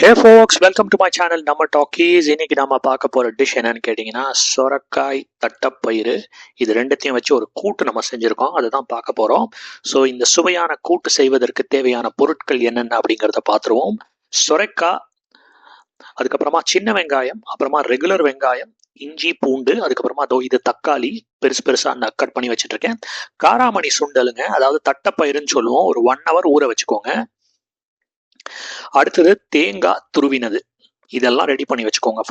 Hey folks, welcome to my channel நம்ம talkies. இன்னைக்கு நம்ம பார்க்க போற டிஷ் என்னன்னு கேட்டீங்கன்னா சொரக்காய் தட்டப்பயிறு. இது ரெண்டுத்தையும் வச்சு ஒரு கூட்டு நம்ம செஞ்சிருக்கோம், அதுதான் பார்க்க போறோம். ஸோ இந்த சுவையான கூட்டு செய்வதற்கு தேவையான பொருட்கள் என்னென்ன அப்படிங்கிறத பார்த்துருவோம். சொரைக்காய், அதுக்கப்புறமா சின்ன வெங்காயம், அப்புறமா ரெகுலர் வெங்காயம், இஞ்சி பூண்டு, அதுக்கப்புறமா இது தக்காளி பெருசு பெருசா கட் பண்ணி வச்சுட்டு இருக்கேன். காராமணி சுண்டலுங்க, அதாவது தட்டப்பயிறுன்னு சொல்லுவோம். ஒரு 1 hour ஊற வச்சுக்கோங்க. அடுத்தது தேங்காய் துருவினது, இதெல்லாம் ரெடி பண்ணி வச்சுக்கோங்க.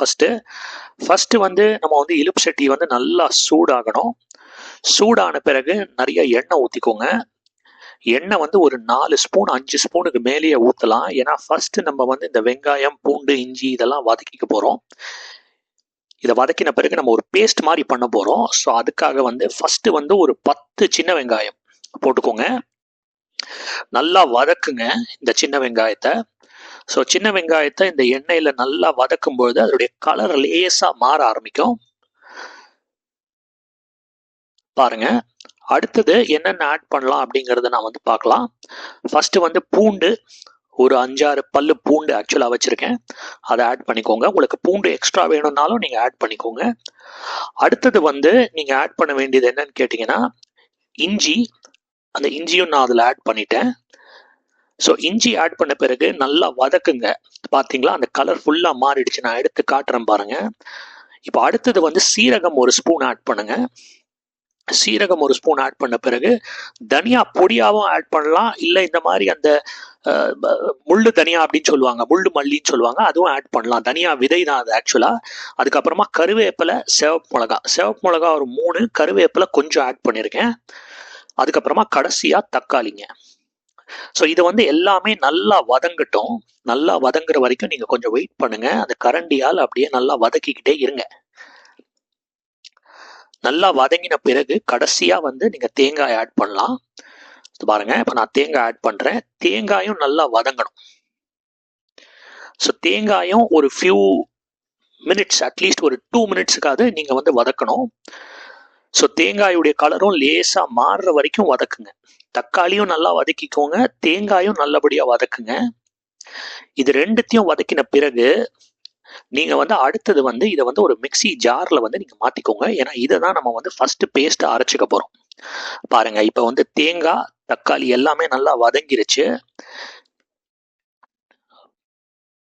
ஃபர்ஸ்ட் வந்து நம்ம வந்து இலுப்பு சட்டி வந்து நல்லா சூடாகணும். சூடான பிறகு நிறைய எண்ணெய் ஊற்றிக்கோங்க. எண்ணெய் வந்து ஒரு 4 ஸ்பூன் 5 ஸ்பூனுக்கு மேலேயே ஊற்றலாம். ஏன்னா ஃபர்ஸ்ட் நம்ம வந்து இந்த வெங்காயம் பூண்டு இஞ்சி இதெல்லாம் வதக்கிக்க போகிறோம். இதை வதக்கின பிறகு நம்ம ஒரு பேஸ்ட் மாதிரி பண்ண போகிறோம். ஸோ அதுக்காக வந்து ஃபர்ஸ்ட் வந்து ஒரு 10 சின்ன வெங்காயம் போட்டுக்கோங்க. நல்லா வதக்குங்க இந்த சின்ன வெங்காயத்தை. ஸோ சின்ன வெங்காயத்தை இந்த எண்ணெயில் நல்லா வதக்கும் பொழுது அதனுடைய கலர் லேசாக மாற ஆரம்பிக்கும் பாருங்க. அடுத்தது என்னென்ன ஆட் பண்ணலாம் அப்படிங்கிறத நான் வந்து பார்க்கலாம். ஃபர்ஸ்ட் வந்து பூண்டு, ஒரு 5-6 பல்லு பூண்டு ஆக்சுவலாக வச்சுருக்கேன், அதை ஆட் பண்ணிக்கோங்க. உங்களுக்கு பூண்டு எக்ஸ்ட்ரா வேணும்னாலும் நீங்கள் ஆட் பண்ணிக்கோங்க. அடுத்தது வந்து நீங்கள் ஆட் பண்ண வேண்டியது என்னன்னு கேட்டிங்கன்னா இஞ்சி. அந்த இஞ்சியும் நான் அதில் ஆட் பண்ணிட்டேன். ஸோ இஞ்சி ஆட் பண்ண பிறகு நல்லா வதக்குங்க. பார்த்தீங்களா, அந்த கலர் ஃபுல்லாக மாறிடுச்சு. நான் எடுத்து காட்டுறேன் பாருங்க. இப்போ அடுத்தது வந்து சீரகம் 1 ஸ்பூன் ஆட் பண்ணுங்க. சீரகம் 1 ஸ்பூன் ஆட் பண்ண பிறகு தனியா பொடியாவும் ஆட் பண்ணலாம், இல்லை இந்த மாதிரி அந்த முள்ளு தனியா அப்படின்னு சொல்லுவாங்க, முள்ளு மல்லின்னு சொல்லுவாங்க, அதுவும் ஆட் பண்ணலாம். தனியா விதை தான் அது ஆக்சுவலா. அதுக்கப்புறமா கருவேப்பிலை, சிவப்பு மிளகா ஒரு 3, கருவேப்பிலை கொஞ்சம் ஆட் பண்ணியிருக்கேன். அதுக்கப்புறமா கடைசியா தக்காளிங்க. ஸோ இது வந்து எல்லாமே நல்லா வதங்கட்டும். நல்லா வதங்குற வரைக்கும் நீங்க கொஞ்சம் வெயிட் பண்ணுங்க. அந்த கரண்டியால் அப்படியே நல்லா வதக்கிக்கிட்டே இருங்க. நல்லா வதங்கின பிறகு கடைசியா வந்து நீங்க தேங்காய் ஆட் பண்ணலாம். பாருங்க, இப்ப நான் தேங்காய் ஆட் பண்றேன். தேங்காயும் நல்லா வதங்கணும். ஸோ தேங்காயும் ஒரு ஃபியூ மினிட்ஸ், அட்லீஸ்ட் ஒரு 2 மினிட்ஸுக்காவது நீங்க வந்து வதக்கணும். ஸோ தேங்காயுடைய கலரும் லேசா மாறுற வரைக்கும் வதக்குங்க. தக்காளியும் நல்லா வதக்கிக்கோங்க, தேங்காயும் நல்லபடியா வதக்குங்க. இது ரெண்டுத்தையும் வதக்கின பிறகு நீங்க வந்து அடுத்தது வந்து இதை வந்து ஒரு மிக்சி ஜார்ல வந்து நீங்க மாத்திக்கோங்க. ஏன்னா இதை தான் நம்ம வந்து ஃபர்ஸ்ட் பேஸ்ட் அரைச்சிக்க போறோம். பாருங்க, இப்ப வந்து தேங்காய் தக்காளி எல்லாமே நல்லா வதங்கிருச்சு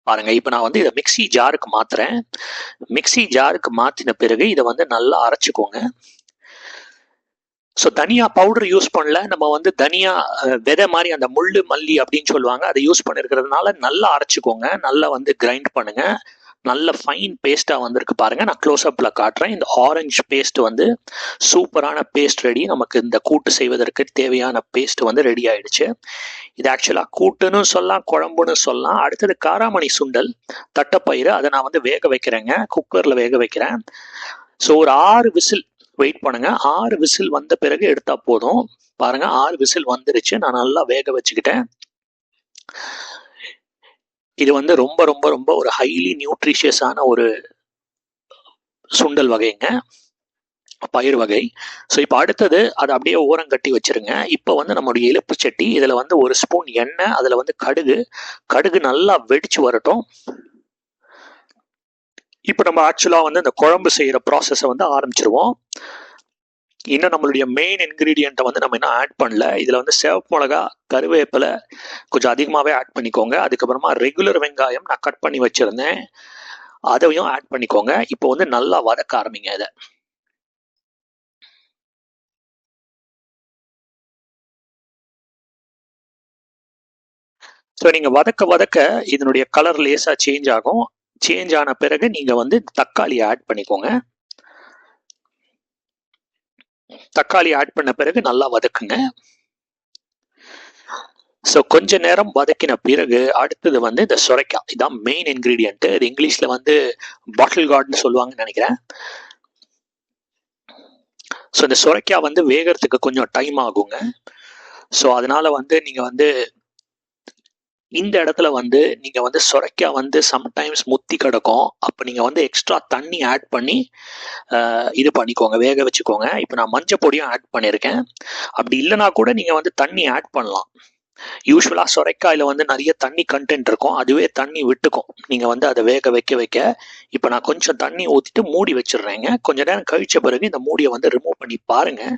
பாருங்க. இப்ப நான் வந்து இதை மிக்சி ஜாருக்கு மாத்துறேன். மிக்சி ஜாருக்கு மாத்தின பிறகு இதை வந்து நல்லா அரைச்சிக்கோங்க. ஸோ தனியா பவுடர் யூஸ் பண்ணல, நம்ம வந்து தனியா விதை மாதிரி அந்த முள்ளு மல்லி அப்படின்னு சொல்லுவாங்க, அதை யூஸ் பண்ணிருக்கிறதுனால நல்லா அரைச்சிக்கோங்க. நல்லா வந்து கிரைண்ட் பண்ணுங்க. நல்ல ஃபைன் பேஸ்டா வந்திருக்கு பாருங்க. நான் க்ளோஸ் அப்ல காட்டுறேன். இந்த ஆரஞ்சு பேஸ்ட் வந்து சூப்பரான பேஸ்ட் ரெடி. நமக்கு இந்த கூட்டு செய்வதற்கு தேவையான பேஸ்ட் வந்து ரெடி ஆயிடுச்சு. இது ஆக்சுவலா கூட்டுன்னு சொல்லலாம், குழம்புன்னு சொல்லலாம். அடுத்தது காராமணி சுண்டல் தட்டப்பயிறு, அதை நான் வந்து வேக வைக்கிறேங்க, குக்கர்ல வேக வைக்கிறேன். ஸோ ஒரு 6 விசில் வெயிட் பண்ணுங்க. 6 விசில் வந்த பிறகு எடுத்தா போதும். பாருங்க, 6 விசில் வந்துருச்சு. நான் நல்லா வேக வச்சுக்கிட்டேன். இது வந்து ரொம்ப ரொம்ப ரொம்ப ஒரு ஹைலி நியூட்ரிஷியஸான ஒரு சுண்டல் வகைங்க, பயிர் வகை. ஸோ இப்போ அடுத்தது அதை அப்படியே ஓரம் கட்டி வச்சிருங்க. இப்போ வந்து நம்மளுடைய இலுப்பு சட்டி, இதில் வந்து 1 ஸ்பூன் எண்ணெய், அதில் வந்து கடுகு நல்லா வெடிச்சு வரட்டும். இப்போ நம்ம ஆக்சுவலாக வந்து இந்த குழம்பு செய்கிற ப்ராசஸை வந்து ஆரம்பிச்சிருவோம். இன்னும் நம்மளுடைய மெயின் இன்கிரீடியண்ட்டை வந்து நம்ம இன்னும் ஆட் பண்ணல. இதில் வந்து சிவப்பு மிளகா, கருவேப்பிலை கொஞ்சம் அதிகமாகவே ஆட் பண்ணிக்கோங்க. அதுக்கப்புறமா ரெகுலர் வெங்காயம் நான் கட் பண்ணி வச்சுருந்தேன், அதையும் ஆட் பண்ணிக்கோங்க. இப்போ வந்து நல்லா வதக்க ஆரம்பிங்க இதை. ஸோ நீங்கள் வதக்க வதக்க இதனுடைய கலர் லேசாக சேஞ்ச் ஆகும். சேஞ்ச் ஆன பிறகு நீங்கள் வந்து தக்காளியை ஆட் பண்ணிக்கோங்க. தக்காளி ஆட் பண்ண பிறகு நல்லா வதக்குங்க. ஸோ கொஞ்ச நேரம் வதக்கின பிறகு அடுத்தது வந்து இந்த சுரைக்காய், இதான் மெயின் இன்கிரீடியன்ட். இது இங்கிலீஷ்ல வந்து பாட்டில் கார்டுன்னு சொல்லுவாங்கன்னு நினைக்கிறேன். ஸோ இந்த சுரைக்காய் வந்து வேகிறதுக்கு கொஞ்சம் டைம் ஆகுங்க. ஸோ அதனால வந்து நீங்க வந்து இந்த இடத்துல வந்து நீங்க வந்து சுரைக்காய் வந்து சம்டைம்ஸ் முத்தி கிடக்கும். அப்போ நீங்க வந்து எக்ஸ்ட்ரா தண்ணி ஆட் பண்ணி இது பண்ணிக்கோங்க, வேக வச்சுக்கோங்க. இப்போ நான் மஞ்சள் பொடியும் ஆட் பண்ணியிருக்கேன். அப்படி இல்லைனா கூட நீங்க வந்து தண்ணி ஆட் பண்ணலாம். யூஸ்வலாக சுரைக்காயில் வந்து நிறைய தண்ணி கண்டென்ட் இருக்கும், அதுவே தண்ணி விட்டுக்கும். நீங்கள் வந்து அதை வேக வைக்க வைக்க இப்போ நான் கொஞ்சம் தண்ணி ஊற்றிட்டு மூடி வச்சிடுறேங்க. கொஞ்ச நேரம் கழிச்ச பிறகு இந்த மூடியை வந்து ரிமூவ் பண்ணி பாருங்கள்.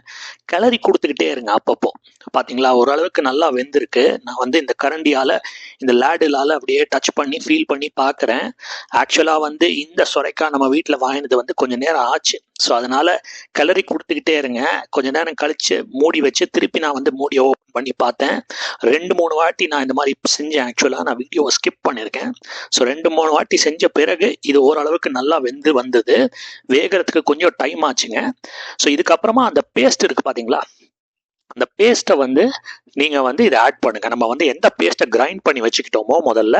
கிளறி கொடுத்துக்கிட்டே இருங்க அப்பப்போ. பார்த்தீங்களா, ஓரளவுக்கு நல்லா வெந்திருக்கு. நான் வந்து இந்த கரண்டியால் இந்த லேடிலால் அப்படியே டச் பண்ணி ஃபீல் பண்ணி பார்க்குறேன். ஆக்சுவலாக வந்து இந்த சுரைக்காய் நம்ம வீட்டில் வாங்கினது வந்து கொஞ்சம் நேரம் ஆச்சு. ஸோ அதனால் கிளறி கொடுத்துக்கிட்டே இருங்க. கொஞ்ச நேரம் கழித்து மூடி வச்சு திருப்பி நான் வந்து மூடியை ஓப்பன் பண்ணி பார்த்தேன். 2-3 வாட்டி நான் இந்த மாதிரி செஞ்சேன். ஆக்சுவலாக நான் வீடியோவை ஸ்கிப் பண்ணியிருக்கேன். ஸோ 2-3 வாட்டி செஞ்ச பிறகு இது ஓரளவுக்கு நல்லா வெந்து வந்தது. வேகிறதுக்கு கொஞ்சம் டைம் ஆச்சுங்க. ஸோ இதுக்கப்புறமா அந்த பேஸ்ட் இருக்குது பார்த்தீங்களா, அந்த பேஸ்ட்டை வந்து நீங்கள் வந்து இதை ஆட் பண்ணுங்கள். நம்ம வந்து எந்த பேஸ்ட்டை கிரைண்ட் பண்ணி வச்சுக்கிட்டோமோ முதல்ல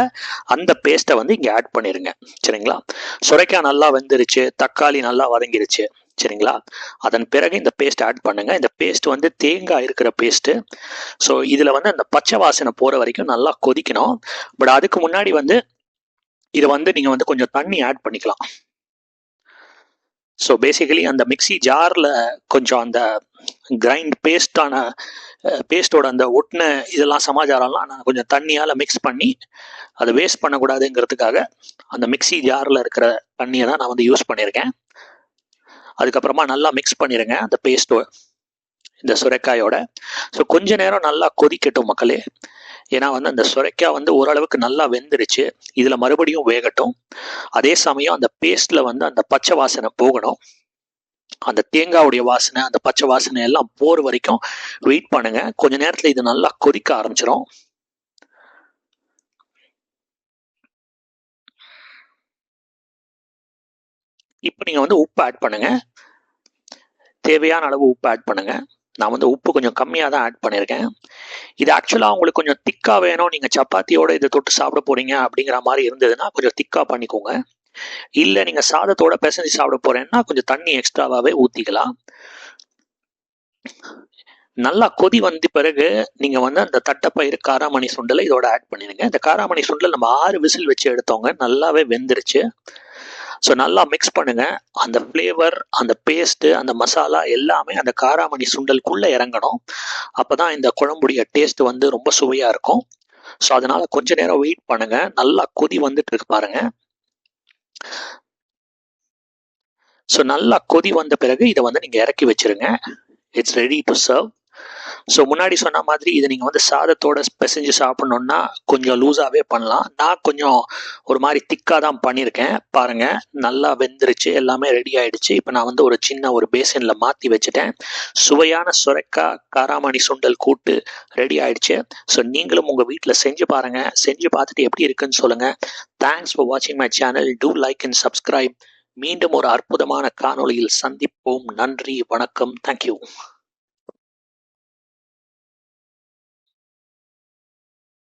அந்த பேஸ்ட்டை வந்து இங்கே ஆட் பண்ணிடுங்க. சரிங்களா, சுரைக்காய் நல்லா வெந்துருச்சு, தக்காளி நல்லா வதங்கிருச்சு. சரிங்களா, அதன் பிறகு இந்த பேஸ்ட் ஆட் பண்ணுங்க. இந்த பேஸ்ட் வந்து தேங்காய் இருக்கிற பேஸ்ட்டு. ஸோ இதில் வந்து அந்த பச்சை வாசனை போகிற வரைக்கும் நல்லா கொதிக்கணும். பட் அதுக்கு முன்னாடி வந்து இதை வந்து நீங்கள் வந்து கொஞ்சம் தண்ணி ஆட் பண்ணிக்கலாம். ஸோ பேசிக்கலி அந்த மிக்சி ஜாரில் கொஞ்சம் அந்த கிரைண்ட் பேஸ்டோட அந்த ஒட்டின இதெல்லாம் சமாச்சாரம்லாம் நான் கொஞ்சம் தண்ணியால் மிக்ஸ் பண்ணி அதை வேஸ்ட் பண்ணக்கூடாதுங்கிறதுக்காக அந்த மிக்சி ஜாரில் இருக்கிற தண்ணியை தான் நான் வந்து யூஸ் பண்ணியிருக்கேன். அதுக்கப்புறமா நல்லா மிக்ஸ் பண்ணிடுங்க அந்த பேஸ்ட்டோ இந்த சுரைக்காயோட. ஸோ கொஞ்ச நேரம் நல்லா கொதிக்கட்டும் மக்களே. ஏன்னா வந்து அந்த சுரைக்காய் வந்து ஓரளவுக்கு நல்லா வெந்துருச்சு. இதில் மறுபடியும் வேகட்டும். அதே சமயம் அந்த பேஸ்ட்டில் வந்து அந்த பச்சை வாசனை போகணும். அந்த தேங்காவுடைய வாசனை, அந்த பச்சை வாசனை எல்லாம் போகிற வரைக்கும் வெயிட் பண்ணுங்க. கொஞ்ச நேரத்தில் இது நல்லா கொதிக்க ஆரம்பிச்சிடும். இப்போ நீங்கள் வந்து உப்பு ஆட் பண்ணுங்க. தேவையான அளவு உப்பு ஆட் பண்ணுங்க. நான் வந்து உப்பு கொஞ்சம் கம்மியாக தான் ஆட் பண்ணியிருக்கேன். இது ஆக்சுவலாக உங்களுக்கு கொஞ்சம் திக்காக வேணும், நீங்கள் சப்பாத்தியோட இதை தொட்டு சாப்பிட போகிறீங்க அப்படிங்கிற மாதிரி இருந்ததுன்னா கொஞ்சம் திக்காக பண்ணிக்கோங்க. இல்லை நீங்கள் சாதத்தோட பிசைஞ்சு சாப்பிட போகிறேன்னா கொஞ்சம் தண்ணி எக்ஸ்ட்ராவாகவே ஊற்றிக்கலாம். நல்லா கொதி வந்த பிறகு நீங்கள் வந்து அந்த தட்டைப்பயிறு காராமணி சுண்டலை இதோட ஆட் பண்ணிடுங்க. இந்த காராமணி சுண்டல் நம்ம 6 விசில் வச்சு எடுத்தோங்க, நல்லாவே வெந்துருச்சு. ஸோ நல்லா மிக்ஸ் பண்ணுங்க. அந்த ஃப்ளேவர், அந்த பேஸ்ட்டு, அந்த மசாலா எல்லாமே அந்த காராமணி சுண்டலுக்குள்ளே இறங்கணும். அப்போ தான் இந்த குழம்புடைய டேஸ்ட் வந்து ரொம்ப சுவையாக இருக்கும். ஸோ அதனால் கொஞ்ச நேரம் வெயிட் பண்ணுங்க. நல்லா கொதி வந்துட்டு இருக்கு பாருங்க. ஸோ நல்லா கொதி வந்த பிறகு இதை வந்து நீங்கள் இறக்கி வச்சிருங்க. It's ready to serve. So முன்னாடி சொன்ன மாதிரி இதை நீங்கள் வந்து சாதத்தோட பிசைஞ்சு சாப்பிட்ணுன்னா கொஞ்சம் லூஸாகவே பண்ணலாம். நான் கொஞ்சம் ஒரு மாதிரி திக்காக தான் பண்ணியிருக்கேன். பாருங்கள், நல்லா வெந்துருச்சு, எல்லாமே ரெடி ஆகிடுச்சு. இப்போ நான் வந்து ஒரு சின்ன ஒரு பேசினில் மாற்றி வச்சுட்டேன். சுவையான சுரைக்காய் காராமணி சுண்டல் கூட்டு ரெடி ஆகிடுச்சு. ஸோ நீங்களும் உங்கள் வீட்டில் செஞ்சு பாருங்கள். செஞ்சு பார்த்துட்டு எப்படி இருக்குன்னு சொல்லுங்கள். தேங்க்ஸ் ஃபார் வாட்சிங் my channel. Do like and subscribe. மீண்டும் ஒரு அற்புதமான காணொளியில் சந்திப்போம். நன்றி, வணக்கம். தேங்க்யூ.